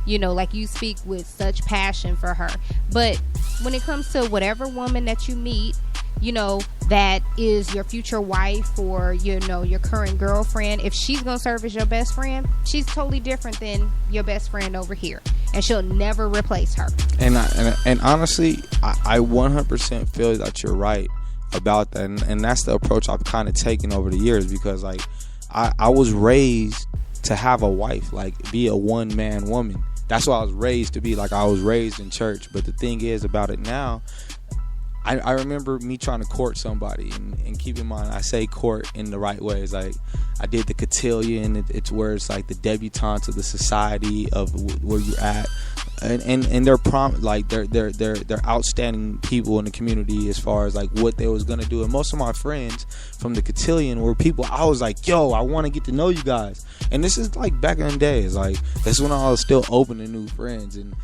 You know, like, you speak with such passion for her. But when it comes to whatever woman that you meet, you know, that is your future wife or, you know, your current girlfriend, if she's gonna serve as your best friend, she's totally different than your best friend over here, and she'll never replace her. And honestly, I 100% feel that you're right about that, and that's the approach I've kind of taken over the years, because like I was raised to have a wife, like be a one-man woman. That's what I was raised to be. Like, I was raised in church. But the thing is about it now, I remember me trying to court somebody, and keep in mind, I say court in the right way. It's like, I did the cotillion. It's where it's like the debutantes of the society of where you're at, and they're they're outstanding people in the community as far as like what they was gonna do. And most of my friends from the cotillion were people I was like, yo, I want to get to know you guys. And this is like back in the days, like that's when I was still open to new friends, and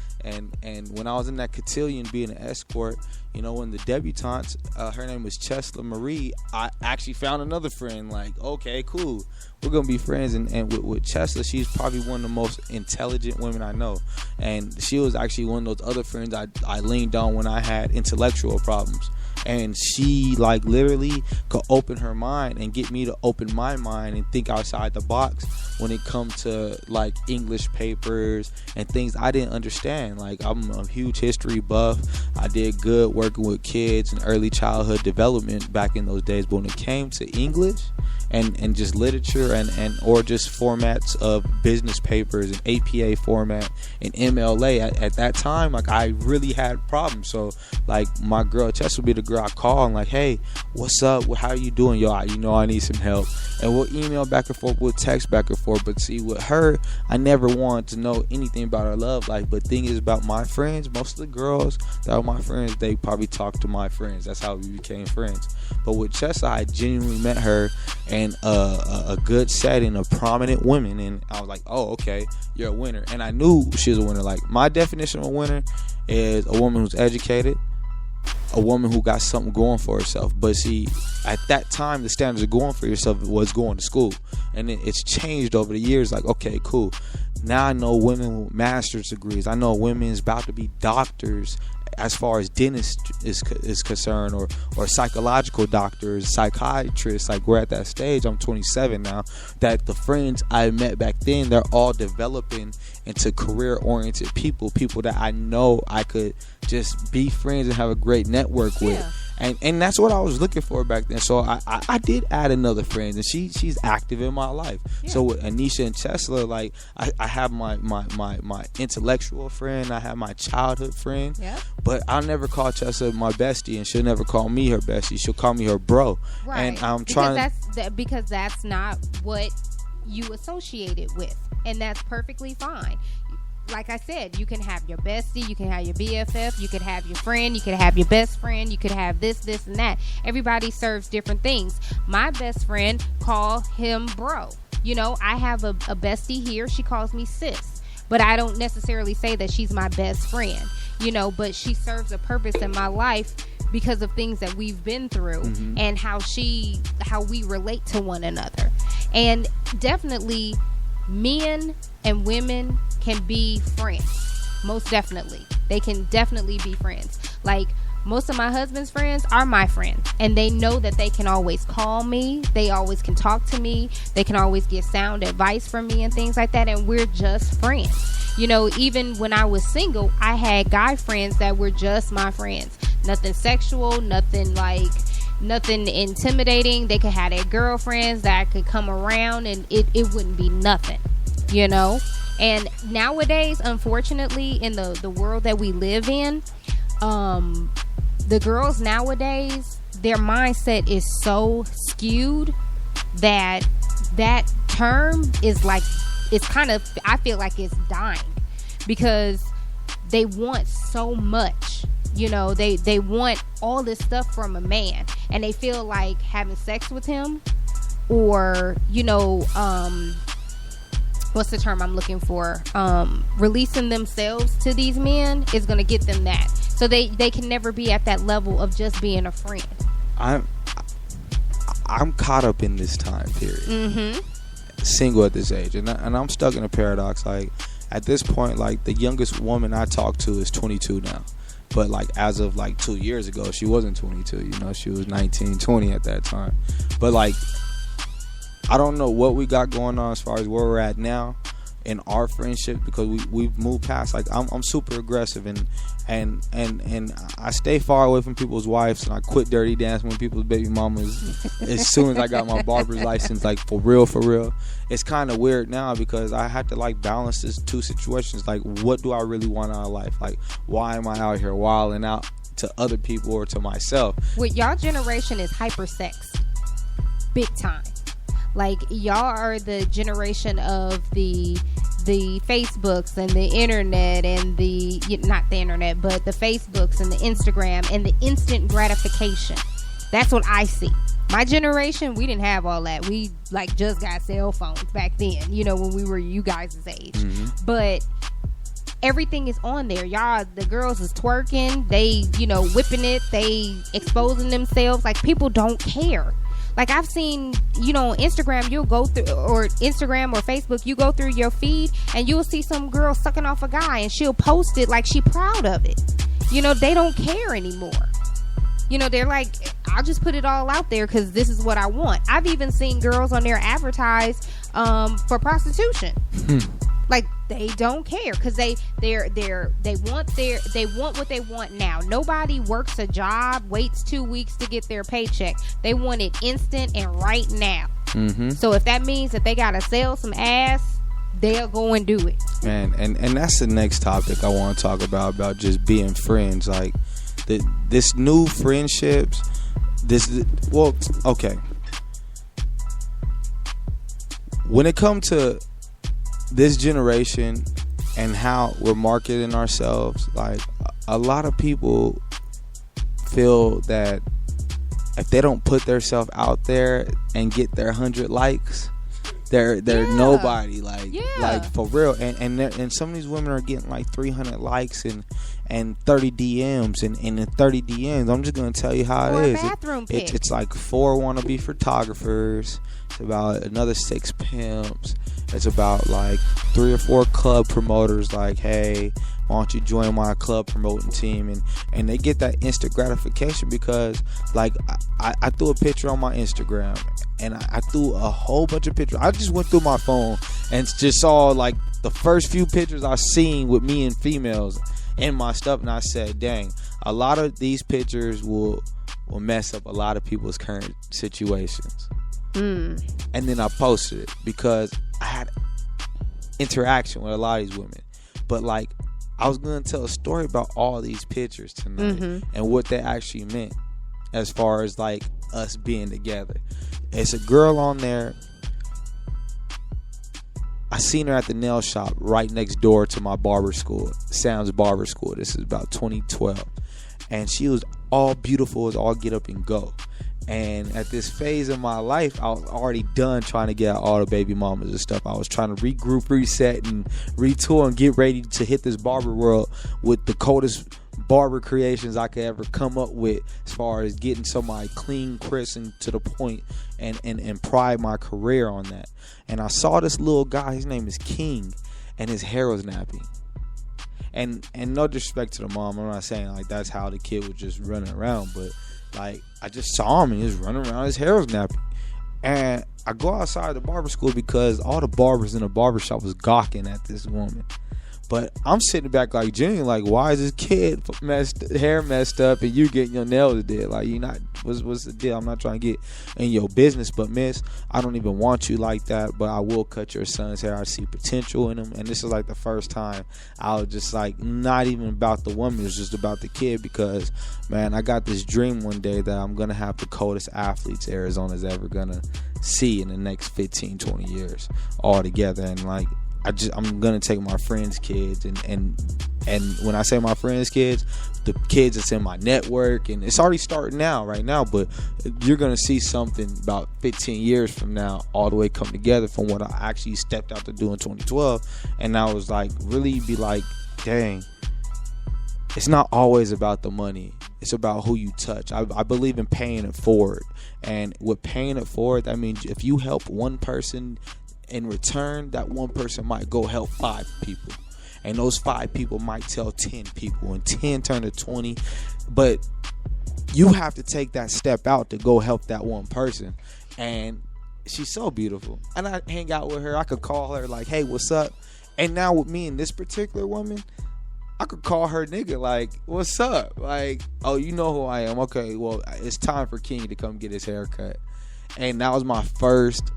when I was in that cotillion being an escort, you know, when the debutantes, her name was Chesla Marie, I actually found another friend. Like, okay, cool, we're gonna be friends. And with Chesla, she's probably one of the most intelligent women I know, and she was actually one of those other friends I leaned on when I had intellectual problems. And she like literally could open her mind and get me to open my mind and think outside the box when it comes to like English papers and things I didn't understand. Like, I'm a huge history buff. I did good working with kids and early childhood development back in those days, but when it came to English and just literature and or just formats of business papers and APA format and MLA at that time, like, I really had problems. So like, my girl Chess would be the girl I call and like, hey, what's up, how are you doing, yo, you know, I need some help. And we'll email back and forth, we'll text back and forth. But see, with her, I never wanted to know anything about her love life. But thing is about my friends, most of the girls that were my friends, they probably talked to my friends. That's how we became friends. But with Chessa, I genuinely met her in a good setting of prominent women, and I was like, oh, okay, you're a winner. And I knew she was a winner. Like, my definition of a winner is a woman who's educated, a woman who got something going for herself. But see, at that time, the standards of going for yourself was going to school, and it's changed over the years. Like, okay, cool, now I know women with master's degrees. I know women is about to be doctors as far as dentist is concerned, or psychological doctors, psychiatrists. Like, we're at that stage. I'm 27 now, that the friends I met back then, they're all developing into career-oriented people that I know I could just be friends and have a great network with. Yeah. And that's what I was looking for back then. So I did add another friend, and she's active in my life. Yeah. So with Anisha and Chesla, like, I have my intellectual friend, I have my childhood friend. Yeah. But I'll never call Chesla my bestie, and she'll never call me her bestie. She'll call me her bro. Right. And I'm trying because that's not what you associated with, and that's perfectly fine. Like I said, you can have your bestie, you can have your BFF, you could have your friend, you could have your best friend, you could have this, and that. Everybody serves different things. My best friend, call him bro. You know, I have a bestie here. She calls me sis. But I don't necessarily say that she's my best friend. You know, but she serves a purpose in my life because of things that we've been through, mm-hmm. and how we relate to one another. And definitely, men and women can be friends. Most definitely. They can definitely be friends. Like, most of my husband's friends are my friends, and they know that they can always call me. They always can talk to me. They can always get sound advice from me and things like that, and we're just friends. You know, even when I was single, I had guy friends that were just my friends. Nothing sexual, nothing intimidating. They could have their girlfriends that could come around, and it wouldn't be nothing, you know. And nowadays, unfortunately, in the world that we live in, the girls nowadays, their mindset is so skewed that term is like, it's kind of, I feel like it's dying, because they want so much. You know, they want all this stuff from a man, and they feel like having sex with him, or, you know, what's the term I'm looking for? Releasing themselves to these men is going to get them that. So they can never be at that level of just being a friend. I'm caught up in this time period. Mm-hmm. Single at this age, and I'm stuck in a paradox. Like, at this point, like, the youngest woman I talk to is 22 now. But, like, as of, like, 2 years ago, she wasn't 22. You know, she was 19, 20 at that time. But, like, I don't know what we got going on as far as where we're at now in our friendship, because we've moved past. Like, I'm super aggressive, and I stay far away from people's wives, and I quit dirty dancing with people's baby mamas as soon as I got my barber's license. Like, for real. It's kind of weird now because I had to, like, balance these two situations. Like, what do I really want out of life? Like, why am I out here wilding out to other people or to myself? With y'all generation is hypersex, big time. Like, y'all are the generation of the Facebooks and the internet and not the internet, but the Facebooks and the Instagram and the instant gratification. That's what I see. My generation, we didn't have all that. We, like, just got cell phones back then, you know, when we were you guys' age. Mm-hmm. But everything is on there. Y'all, the girls is twerking. They, you know, whipping it. They exposing themselves. Like, people don't care. Like, I've seen, you know, on Instagram, you'll go through, or Instagram or Facebook, you go through your feed and you'll see some girl sucking off a guy and she'll post it like she proud of it. You know, they don't care anymore. You know, they're like, I'll just put it all out there because this is what I want. I've even seen girls on there advertise for prostitution. Like, they don't care because they want what they want now. Nobody works a job, waits 2 weeks to get their paycheck. They want it instant and right now. Mm-hmm. So if that means that they gotta sell some ass, they'll go and do it. Man, and that's the next topic I want to talk about just being friends. Like, this new friendships. Okay. When it comes to this generation and how we're marketing ourselves, like, a lot of people feel that if they don't put themselves out there and get their 100 likes, they're nobody. Like, for real. And some of these women are getting like 300 likes and 30 DMs, and in 30 DMs, I'm just gonna tell you how it is. It's like 4 wannabe photographers. It's about another 6 pimps. It's about like 3 or 4 club promoters. Like, hey, why don't you join my club promoting team? And they get that instant gratification because, like, I threw a picture on my Instagram, and I threw a whole bunch of pictures. I just went through my phone and just saw, like, the first few pictures I seen with me and females in my stuff, and I said, dang, a lot of these pictures will mess up a lot of people's current situations. And then I posted it because I had interaction with a lot of these women. But, like, I was going to tell a story about all these pictures tonight and what they actually meant as far as, like, us being together. It's a girl on there. I seen her at the nail shop right next door to my barber school, Sam's Barber School. This is about 2012. And she was all beautiful as all get up and go. And at this phase of my life, I was already done trying to get out all the baby mamas and stuff. I was trying to regroup, reset, and retool and get ready to hit this barber world with the coldest barber creations I could ever come up with, as far as getting somebody clean, crisp, and to the point, and pride my career on that. And I saw this little guy, his name is King, and his hair was nappy. And no disrespect to the mom, I'm not saying like that's how the kid was just running around, but like, I just saw him and he was running around, his hair was nappy. And I go outside the barber school because all the barbers in the barber shop was gawking at this woman. But I'm sitting back like, Jenny, like, why is this kid hair messed up and you getting your nails did? Like, you not, what's the deal? I'm not trying to get in your business, but miss, I don't even want you like that, but I will cut your son's hair. I see potential in him. And this is like the first time I was just like, not even about the woman, it's just about the kid, because, man, I got this dream one day that I'm going to have the coldest athletes Arizona's ever going to see in the next 15, 20 years all together. And like, I'm gonna take my friends' kids, and when I say my friends' kids, the kids that's in my network, and it's already starting now, right now, but you're gonna see something about 15 years from now all the way come together from what I actually stepped out to do in 2012. And I was like, really be like, dang, it's not always about the money, it's about who you touch. I believe in paying it forward, and with paying it forward, that means if you help one person in return, that one person might go help 5 people. And those 5 people might tell 10 people, and 10 turn to 20. But you have to take that step out to go help that one person. And she's so beautiful. And I hang out with her. I could call her like, hey, what's up? And now with me and this particular woman, I could call her nigga like, what's up? Like, oh, you know who I am. Okay, well, it's time for King to come get his hair cut. And that was my first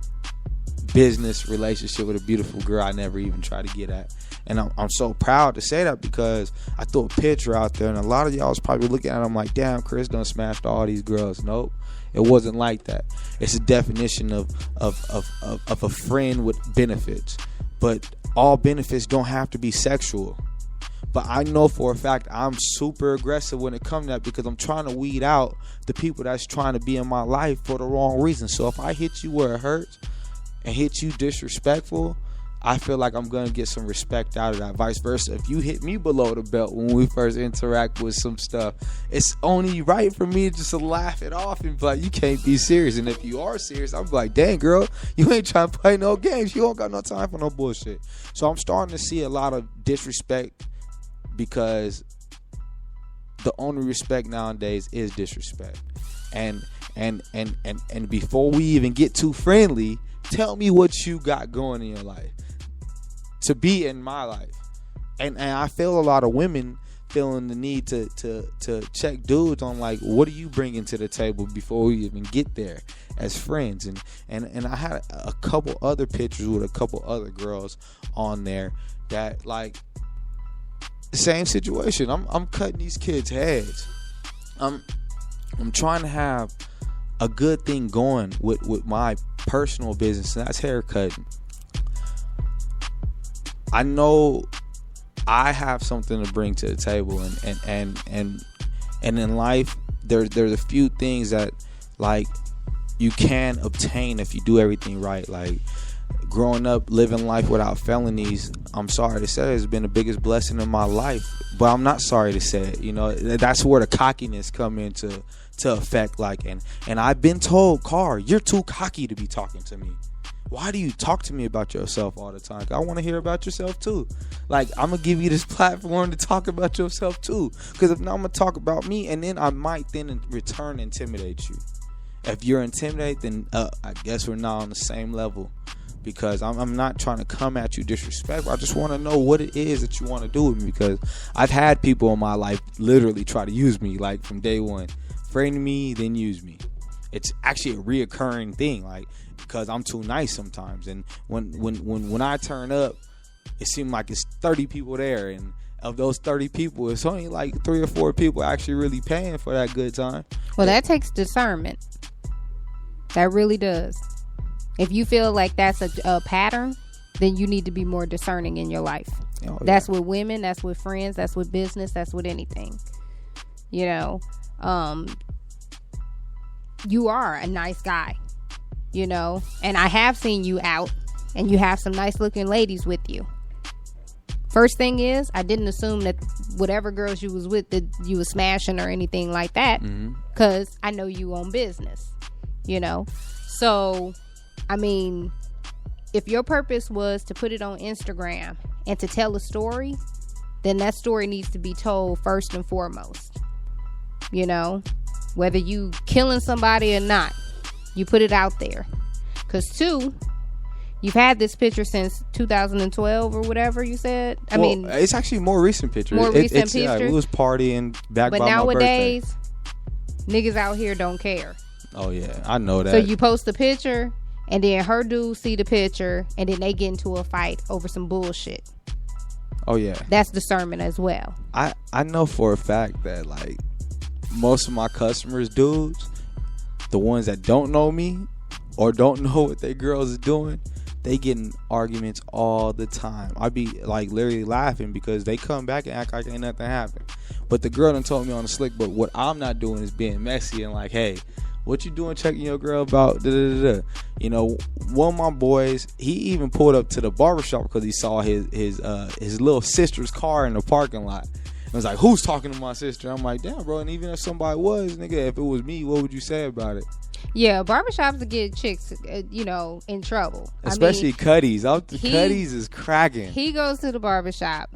business relationship with a beautiful girl I never even tried to get at. And I'm so proud to say that, because I threw a picture out there, and a lot of y'all was probably looking at it. I'm like, damn, Chris done smashed all these girls. Nope, it wasn't like that. It's a definition of a friend with benefits, but all benefits don't have to be sexual. But I know for a fact I'm super aggressive when it comes to that, because I'm trying to weed out the people that's trying to be in my life for the wrong reason. So if I hit you where it hurts and hit you disrespectful, I feel like I'm going to get some respect out of that. Vice versa. If you hit me below the belt when we first interact with some stuff, it's only right for me just to laugh it off and be like, you can't be serious. And if you are serious, I'm like, dang, girl, you ain't trying to play no games. You don't got no time for no bullshit. So I'm starting to see a lot of disrespect, because the only respect nowadays is disrespect. And before we even get too friendly, tell me what you got going in your life to be in my life. And I feel a lot of women feeling the need to check dudes on like, what are you bringing to the table before we even get there as friends. And I had a couple other pictures with a couple other girls on there that like the same situation. I'm cutting these kids' heads. I'm trying to have a good thing going with my personal business, and that's haircutting. I know I have something to bring to the table, and in life there's a few things that like you can obtain if you do everything right. Like growing up, living life without felonies, I'm sorry to say, has been the biggest blessing in my life. But I'm not sorry to say it. You know, that's where the cockiness come into effect. Like, and I've been told, Car, you're too cocky to be talking to me. Why do you talk to me about yourself all the time? I want to hear about yourself too. Like, I'm going to give you this platform to talk about yourself too. Because if not, I'm going to talk about me, and then I might then in return intimidate you. If you're intimidated, then I guess we're not on the same level. Because I'm not trying to come at you disrespectful. I just want to know what it is that you want to do with me. Because I've had people in my life literally try to use me, like from day one. Friend me, then use me. It's actually a reoccurring thing, like, because I'm too nice sometimes. And when I turn up, it seems like it's 30 people there, and of those 30 people, it's only like 3 or 4 people actually really paying for that good time. Well, that takes discernment. That really does. If you feel like that's a pattern, then you need to be more discerning in your life. Oh, yeah. That's with women, that's with friends, that's with business, that's with anything. You know, you are a nice guy, you know, and I have seen you out and you have some nice looking ladies with you. First thing is, I didn't assume that whatever girls you was with that you was smashing or anything like that, because I know you own business, you know. So, I mean, if your purpose was to put it on Instagram and to tell a story, then that story needs to be told first and foremost. You know, whether you killing somebody or not, you put it out there. Because 2, you've had this picture since 2012 or whatever you said. I mean, it's actually more recent pictures. Yeah, we was partying back by my birthday. But nowadays, niggas out here don't care. Oh yeah, I know that. So you post the picture, and then her dudes see the picture, and then they get into a fight over some bullshit. Oh yeah, that's discernment as well. I know for a fact that like most of my customers, dudes, the ones that don't know me or don't know what their girls is doing, they get in arguments all the time. I be like literally laughing because they come back and act like ain't nothing happened. But the girl done told me on the slick, but what I'm not doing is being messy and like, hey, what you doing checking your girl about da-da-da-da. You know, one of my boys, he even pulled up to the barbershop because he saw his little sister's car in the parking lot. I was like, who's talking to my sister? I'm like, damn, bro. And even if somebody was, nigga, if it was me, what would you say about it? Yeah, barbershops will get chicks, in trouble. Especially Cuddies. Cuddies is cracking. He goes to the barbershop.